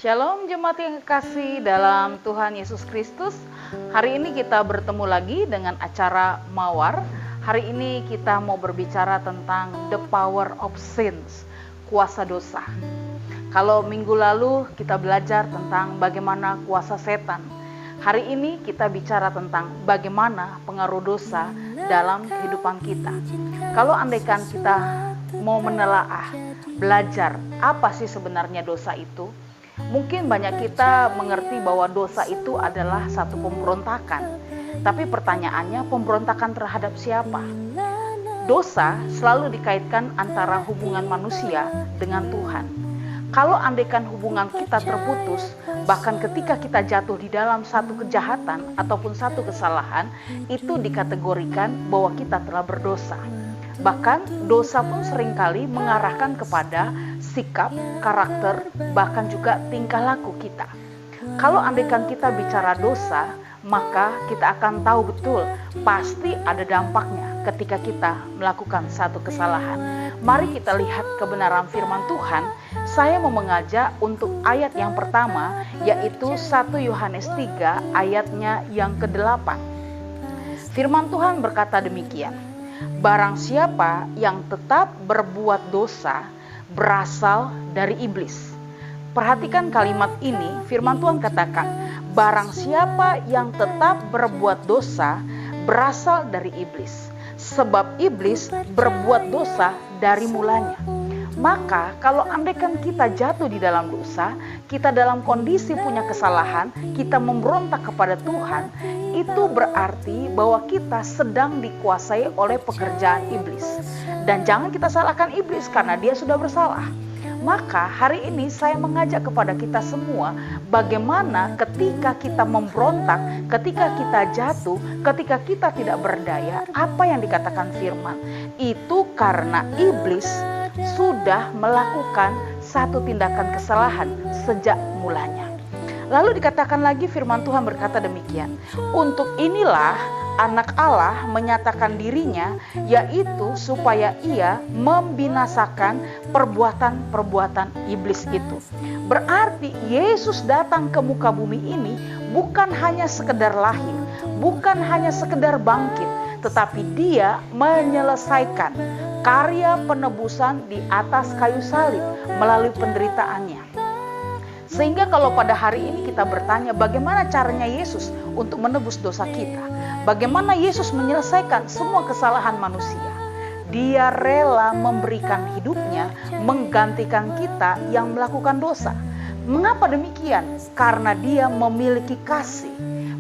Shalom jemaat yang kekasih dalam Tuhan Yesus Kristus. Hari ini kita bertemu lagi dengan acara Mawar. Hari ini kita mau berbicara tentang the power of sins, kuasa dosa. Kalau minggu lalu kita belajar tentang bagaimana kuasa setan. Hari ini kita bicara tentang bagaimana pengaruh dosa dalam kehidupan kita. Kalau andaikan kita mau menelaah, belajar apa sih sebenarnya dosa itu, mungkin banyak kita mengerti bahwa dosa itu adalah satu pemberontakan. Tapi pertanyaannya, pemberontakan terhadap siapa? Dosa selalu dikaitkan antara hubungan manusia dengan Tuhan. Kalau andaikan hubungan kita terputus, bahkan ketika kita jatuh di dalam satu kejahatan ataupun satu kesalahan, itu dikategorikan bahwa kita telah berdosa. Bahkan dosa pun seringkali mengarahkan kepada sikap, karakter, bahkan juga tingkah laku kita. Kalau andaikan kita bicara dosa, maka kita akan tahu betul pasti ada dampaknya ketika kita melakukan satu kesalahan. Mari kita lihat kebenaran firman Tuhan. Saya mau mengajak untuk ayat yang pertama, yaitu 1 Yohanes 3 ayatnya yang ke-8. Firman Tuhan berkata demikian, barang siapa yang tetap berbuat dosa berasal dari iblis. Perhatikan kalimat ini, firman Tuhan katakan, barang siapa yang tetap berbuat dosa berasal dari iblis. Sebab iblis berbuat dosa dari mulanya. Maka kalau andaikan kita jatuh di dalam dosa, kita dalam kondisi punya kesalahan, kita memberontak kepada Tuhan, itu berarti bahwa kita sedang dikuasai oleh pekerjaan iblis. Dan jangan kita salahkan iblis karena dia sudah bersalah. Maka hari ini saya mengajak kepada kita semua, bagaimana ketika kita memberontak, ketika kita jatuh, ketika kita tidak berdaya, apa yang dikatakan firman? Itu karena iblis sudah melakukan satu tindakan kesalahan sejak mulanya. Lalu dikatakan lagi firman Tuhan berkata demikian, untuk inilah anak Allah menyatakan dirinya, yaitu supaya ia membinasakan perbuatan-perbuatan iblis itu. Berarti Yesus datang ke muka bumi ini bukan hanya sekedar lahir, bukan hanya sekedar bangkit, tetapi dia menyelesaikan karya penebusan di atas kayu salib melalui penderitaannya. Sehingga kalau pada hari ini kita bertanya bagaimana caranya Yesus untuk menebus dosa kita, bagaimana Yesus menyelesaikan semua kesalahan manusia, dia rela memberikan hidupnya menggantikan kita yang melakukan dosa. Mengapa demikian? Karena dia memiliki kasih.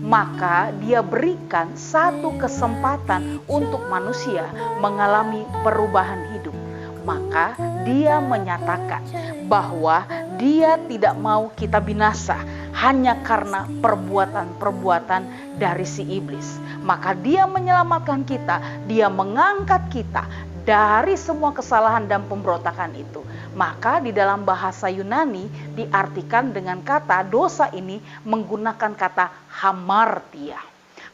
Maka dia berikan satu kesempatan untuk manusia mengalami perubahan hidup. Maka dia menyatakan bahwa dia tidak mau kita binasa hanya karena perbuatan-perbuatan dari si iblis. Maka dia menyelamatkan kita, dia mengangkat kita dari semua kesalahan dan pemberontakan itu. Maka di dalam bahasa Yunani diartikan dengan kata dosa ini menggunakan kata hamartia.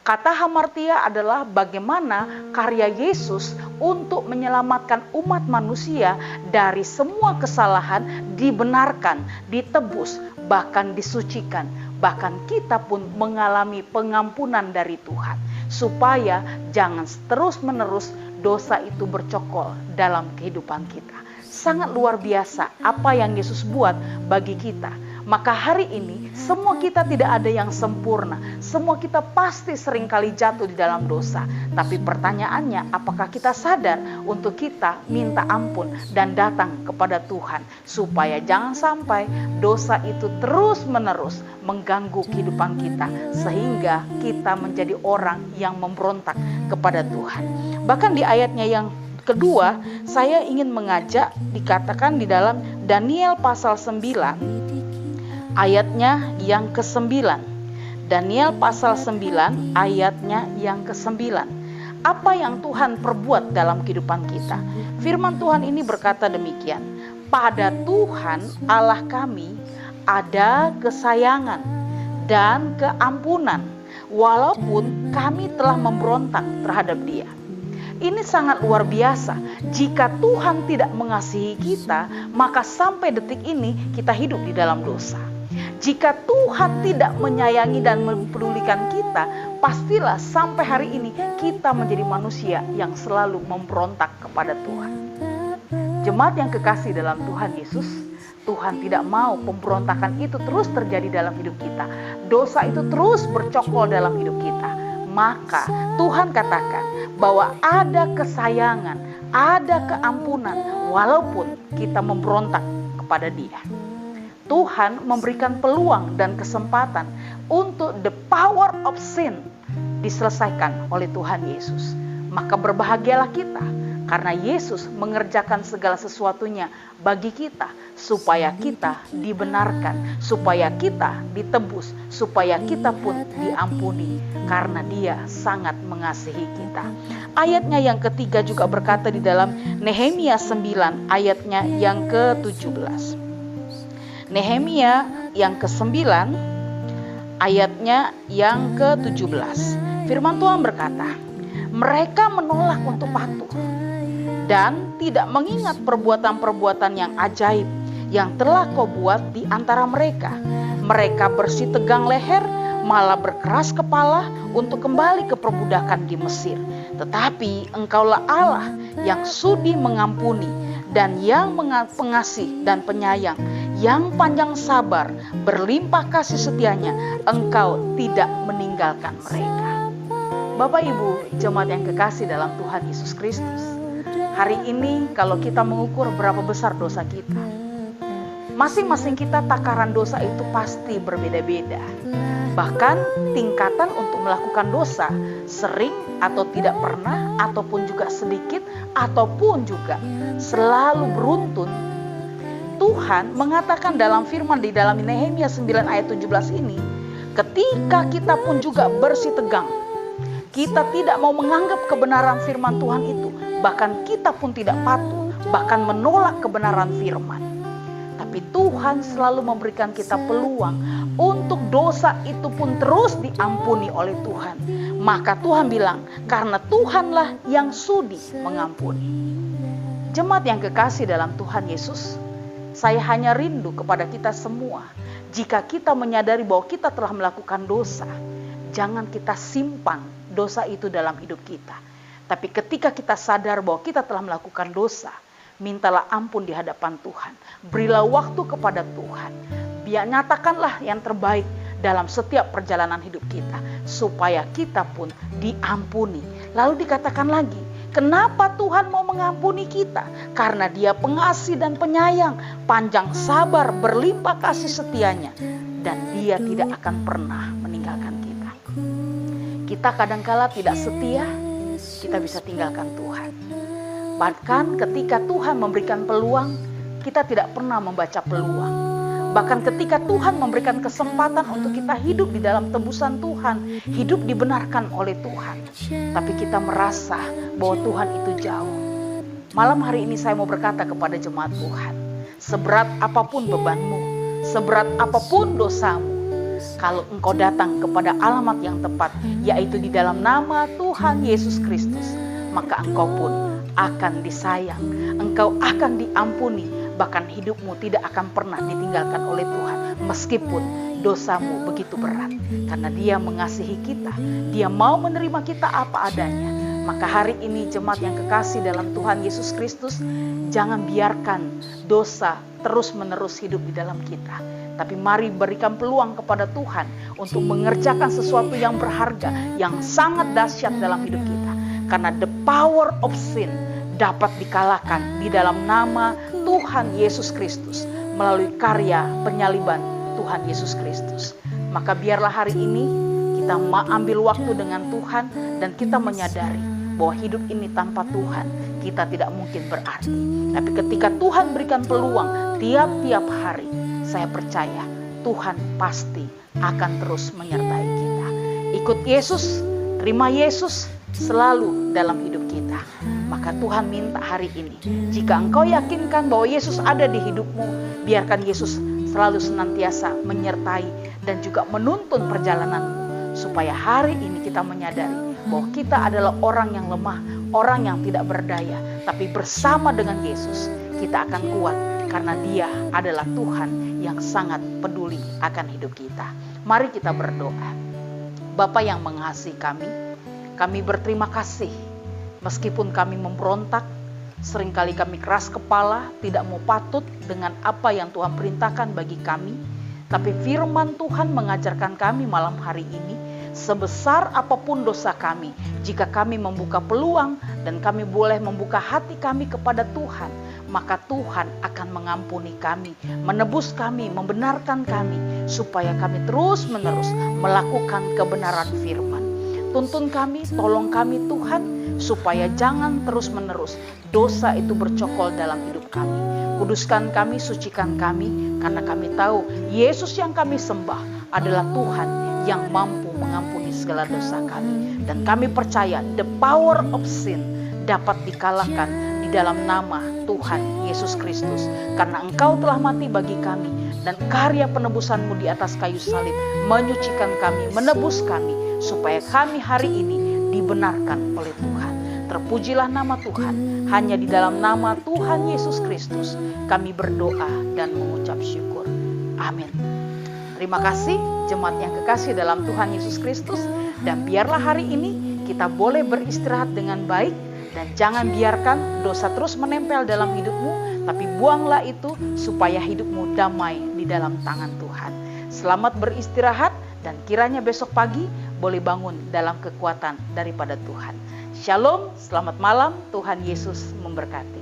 Kata hamartia adalah bagaimana karya Yesus untuk menyelamatkan umat manusia dari semua kesalahan dibenarkan, ditebus, bahkan disucikan. Bahkan kita pun mengalami pengampunan dari Tuhan. Supaya jangan terus-menerus dosa itu bercokol dalam kehidupan kita. Sangat luar biasa apa yang Yesus buat bagi kita. Maka hari ini semua kita tidak ada yang sempurna. Semua kita pasti seringkali jatuh di dalam dosa. Tapi pertanyaannya, apakah kita sadar untuk kita minta ampun dan datang kepada Tuhan. Supaya jangan sampai dosa itu terus-menerus mengganggu kehidupan kita. Sehingga kita menjadi orang yang memberontak kepada Tuhan. Bahkan di ayatnya yang kedua, saya ingin mengajak dikatakan di dalam Daniel pasal 9 ayatnya yang ke-9. Daniel pasal 9 ayatnya yang ke-9. Apa yang Tuhan perbuat dalam kehidupan kita? Firman Tuhan ini berkata demikian. Pada Tuhan Allah kami ada kesayangan dan keampunan, walaupun kami telah memberontak terhadap Dia. Ini sangat luar biasa. Jika Tuhan tidak mengasihi kita, maka sampai detik ini kita hidup di dalam dosa. Jika Tuhan tidak menyayangi dan mempedulikan kita, pastilah sampai hari ini kita menjadi manusia yang selalu memberontak kepada Tuhan. Jemaat yang kekasih dalam Tuhan Yesus, Tuhan tidak mau pemberontakan itu terus terjadi dalam hidup kita. Dosa itu terus bercokol dalam hidup kita. Maka Tuhan katakan bahwa ada kesayangan, ada keampunan walaupun kita memberontak kepada Dia. Tuhan memberikan peluang dan kesempatan untuk the power of sin diselesaikan oleh Tuhan Yesus. Maka berbahagialah kita karena Yesus mengerjakan segala sesuatunya bagi kita, supaya kita dibenarkan, supaya kita ditebus, supaya kita pun diampuni, karena Dia sangat mengasihi kita. Ayatnya yang ketiga juga berkata di dalam Nehemia 9 ayatnya yang ke-17. Nehemia yang ke-9 ayatnya yang ke-17. Firman Tuhan berkata, mereka menolak untuk patuh dan tidak mengingat perbuatan-perbuatan yang ajaib yang telah kau buat di antara mereka. Mereka bersih tegang leher, malah berkeras kepala untuk kembali ke perbudakan di Mesir. Tetapi engkaulah Allah yang sudi mengampuni dan yang pengasih dan penyayang, yang panjang sabar, berlimpah kasih setianya. Engkau tidak meninggalkan mereka. Bapak Ibu jemaat yang kekasih dalam Tuhan Yesus Kristus, hari ini kalau kita mengukur berapa besar dosa kita, masing-masing kita takaran dosa itu pasti berbeda-beda. Bahkan tingkatan untuk melakukan dosa sering atau tidak pernah, ataupun juga sedikit, ataupun juga selalu beruntun. Tuhan mengatakan dalam firman di dalam Nehemia 9 ayat 17 ini, ketika kita pun juga bersih tegang, kita tidak mau menganggap kebenaran firman Tuhan itu, bahkan kita pun tidak patuh, bahkan menolak kebenaran firman. Tapi Tuhan selalu memberikan kita peluang untuk dosa itu pun terus diampuni oleh Tuhan. Maka Tuhan bilang, karena Tuhanlah yang sudi mengampuni. Jemaat yang kekasih dalam Tuhan Yesus, saya hanya rindu kepada kita semua. Jika kita menyadari bahwa kita telah melakukan dosa, jangan kita simpan dosa itu dalam hidup kita. Tapi ketika kita sadar bahwa kita telah melakukan dosa, mintalah ampun di hadapan Tuhan. Berilah waktu kepada Tuhan. Biar nyatakanlah yang terbaik dalam setiap perjalanan hidup kita, supaya kita pun diampuni. Lalu dikatakan lagi, kenapa Tuhan mau mengampuni kita? Karena Dia pengasih dan penyayang, panjang sabar, berlimpah kasih setianya, dan Dia tidak akan pernah meninggalkan kita. Kita kadangkala tidak setia, kita bisa tinggalkan Tuhan. Bahkan ketika Tuhan memberikan peluang, kita tidak pernah membaca peluang. Bahkan ketika Tuhan memberikan kesempatan untuk kita hidup di dalam tebusan Tuhan, hidup dibenarkan oleh Tuhan, tapi kita merasa bahwa Tuhan itu jauh. Malam hari ini saya mau berkata kepada jemaat Tuhan, seberat apapun bebanmu, seberat apapun dosamu, kalau engkau datang kepada alamat yang tepat, yaitu di dalam nama Tuhan Yesus Kristus, maka engkau pun akan disayang, engkau akan diampuni, bahkan hidupmu tidak akan pernah ditinggalkan oleh Tuhan, meskipun dosamu begitu berat. Karena Dia mengasihi kita, Dia mau menerima kita apa adanya. Maka hari ini jemaat yang kekasih dalam Tuhan Yesus Kristus, jangan biarkan dosa terus-menerus hidup di dalam kita. Tapi mari berikan peluang kepada Tuhan untuk mengerjakan sesuatu yang berharga, yang sangat dahsyat dalam hidup kita. Karena the power of sin dapat dikalahkan di dalam nama Tuhan Yesus Kristus melalui karya penyaliban Tuhan Yesus Kristus. Maka biarlah hari ini kita ambil waktu dengan Tuhan dan kita menyadari bahwa hidup ini tanpa Tuhan kita tidak mungkin berarti. Tapi ketika Tuhan berikan peluang tiap-tiap hari, saya percaya Tuhan pasti akan terus menyertai kita. Ikut Yesus, terima Yesus selalu dalam hidup kita. Maka Tuhan minta hari ini, jika engkau yakinkan bahwa Yesus ada di hidupmu, biarkan Yesus selalu senantiasa menyertai dan juga menuntun perjalananmu, supaya hari ini kita menyadari bahwa kita adalah orang yang lemah, orang yang tidak berdaya, tapi bersama dengan Yesus kita akan kuat, karena Dia adalah Tuhan yang sangat peduli akan hidup kita. Mari kita berdoa. Bapa yang mengasihi kami berterima kasih. Meskipun kami memberontak, seringkali kami keras kepala, tidak mau patut dengan apa yang Tuhan perintahkan bagi kami. Tapi firman Tuhan mengajarkan kami malam hari ini, sebesar apapun dosa kami, jika kami membuka peluang dan kami boleh membuka hati kami kepada Tuhan, maka Tuhan akan mengampuni kami, menebus kami, membenarkan kami, supaya kami terus-menerus melakukan kebenaran firman. Tuntun kami, tolong kami Tuhan, supaya jangan terus-menerus dosa itu bercokol dalam hidup kami. Kuduskan kami, sucikan kami, karena kami tahu Yesus yang kami sembah adalah Tuhan yang mampu mengampuni segala dosa kami. Dan kami percaya the power of sin dapat dikalahkan di dalam nama Tuhan Yesus Kristus. Karena Engkau telah mati bagi kami, dan karya penebusan-Mu di atas kayu salib menyucikan kami, menebus kami, supaya kami hari ini dibenarkan oleh Tuhan. Terpujilah nama Tuhan. Hanya di dalam nama Tuhan Yesus Kristus kami berdoa dan mengucap syukur. Amin. Terima kasih jemaat yang kekasih dalam Tuhan Yesus Kristus. Dan biarlah hari ini kita boleh beristirahat dengan baik. Dan jangan biarkan dosa terus menempel dalam hidupmu. Tapi buanglah itu supaya hidupmu damai di dalam tangan Tuhan. Selamat beristirahat dan kiranya besok pagi boleh bangun dalam kekuatan daripada Tuhan. Shalom, selamat malam, Tuhan Yesus memberkati.